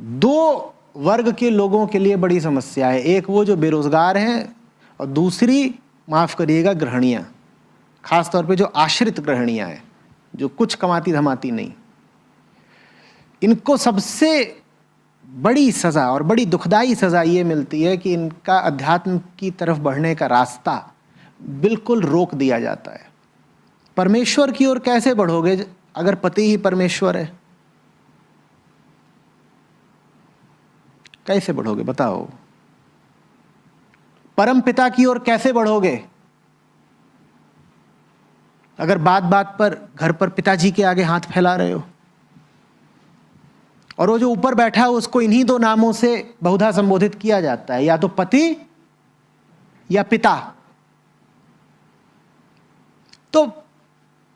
दो वर्ग के लोगों के लिए बड़ी समस्या है। एक वो जो बेरोजगार हैं और दूसरी, माफ़ करिएगा, गृहिणियाँ, खास तौर पे जो आश्रित गृहिणियाँ हैं, जो कुछ कमाती धमाती नहीं। इनको सबसे बड़ी सज़ा और बड़ी दुखदाई सज़ा ये मिलती है कि इनका अध्यात्म की तरफ बढ़ने का रास्ता बिल्कुल रोक दिया जाता है। परमेश्वर की ओर कैसे बढ़ोगे अगर पति ही परमेश्वर है? कैसे बढ़ोगे बताओ? परम पिता की ओर कैसे बढ़ोगे अगर बात बात पर घर पर पिताजी के आगे हाथ फैला रहे हो? और वो जो ऊपर बैठा है उसको इन्हीं दो नामों से बहुधा संबोधित किया जाता है, या तो पति या पिता। तो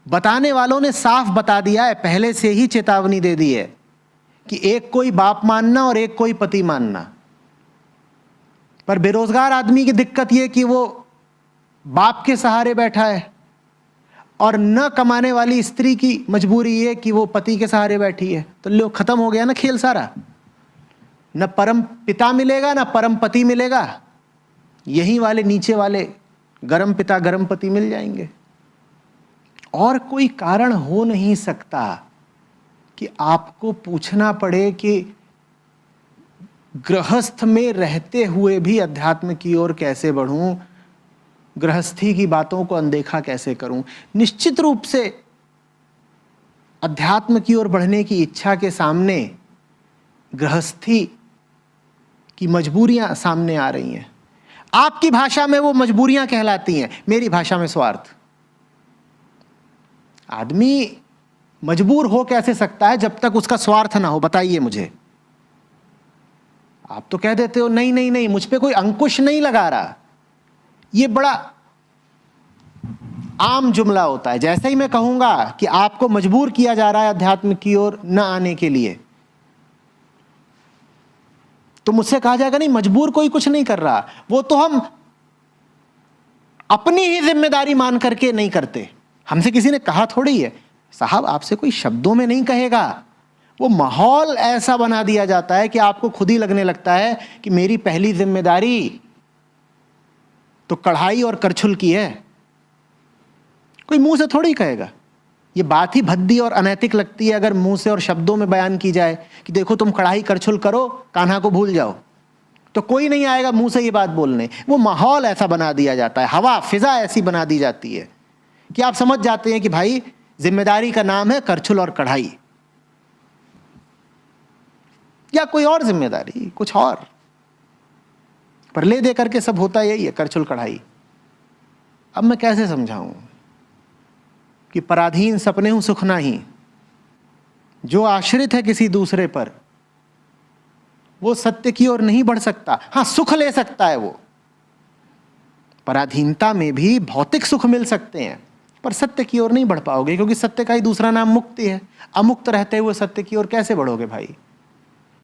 बताने वालों ने साफ बता दिया है, पहले से ही चेतावनी दे दी है कि एक कोई बाप मानना और एक कोई पति मानना। पर बेरोजगार आदमी की दिक्कत यह कि वो बाप के सहारे बैठा है, और न कमाने वाली स्त्री की मजबूरी ये कि वो पति के सहारे बैठी है। तो लो, खत्म हो गया ना खेल सारा। न परम पिता मिलेगा ना परम पति मिलेगा, यही वाले नीचे वाले गरम पिता गरम पति मिल जाएंगे। और कोई कारण हो नहीं सकता कि आपको पूछना पड़े कि गृहस्थ में रहते हुए भी अध्यात्म की ओर कैसे बढ़ूं, गृहस्थी की बातों को अनदेखा कैसे करूं। निश्चित रूप से अध्यात्म की ओर बढ़ने की इच्छा के सामने गृहस्थी की मजबूरियां सामने आ रही हैं। आपकी भाषा में वो मजबूरियां कहलाती हैं, मेरी भाषा में स्वार्थ। आदमी मजबूर हो कैसे सकता है जब तक उसका स्वार्थ ना हो? बताइए मुझे। आप तो कह देते हो नहीं नहीं नहीं, मुझ पे कोई अंकुश नहीं लगा रहा। ये बड़ा आम जुमला होता है। जैसे ही मैं कहूंगा कि आपको मजबूर किया जा रहा है अध्यात्म की ओर न आने के लिए, तो मुझसे कहा जाएगा नहीं, मजबूर कोई कुछ नहीं कर रहा, वो तो हम अपनी ही जिम्मेदारी मान करके नहीं करते। हमसे किसी ने कहा थोड़ी है। साहब, आपसे कोई शब्दों में नहीं कहेगा, वो माहौल ऐसा बना दिया जाता है कि आपको खुद ही लगने लगता है कि मेरी पहली जिम्मेदारी तो कढ़ाई और करछुल की है। कोई मुंह से थोड़ी कहेगा। ये बात ही भद्दी और अनैतिक लगती है अगर मुंह से और शब्दों में बयान की जाए कि देखो तुम कढ़ाई करछुल करो, कान्हा को भूल जाओ, तो कोई नहीं आएगा मुंह से ये बात बोलने। वो माहौल ऐसा बना दिया जाता है, हवा फिजा ऐसी बना दी जाती है कि आप समझ जाते हैं कि भाई जिम्मेदारी का नाम है करछुल और कढ़ाई, या कोई और जिम्मेदारी, कुछ और। पर ले दे करके सब होता यही है, करछुल कढ़ाई। अब मैं कैसे समझाऊं कि पराधीन सपने हूं सुख नाही, जो आश्रित है किसी दूसरे पर वो सत्य की ओर नहीं बढ़ सकता। हाँ, सुख ले सकता है वो, पराधीनता में भी भौतिक सुख मिल सकते हैं, पर सत्य की ओर नहीं बढ़ पाओगे, क्योंकि सत्य का ही दूसरा नाम मुक्ति है। अमुक्त रहते हुए सत्य की ओर कैसे बढ़ोगे भाई?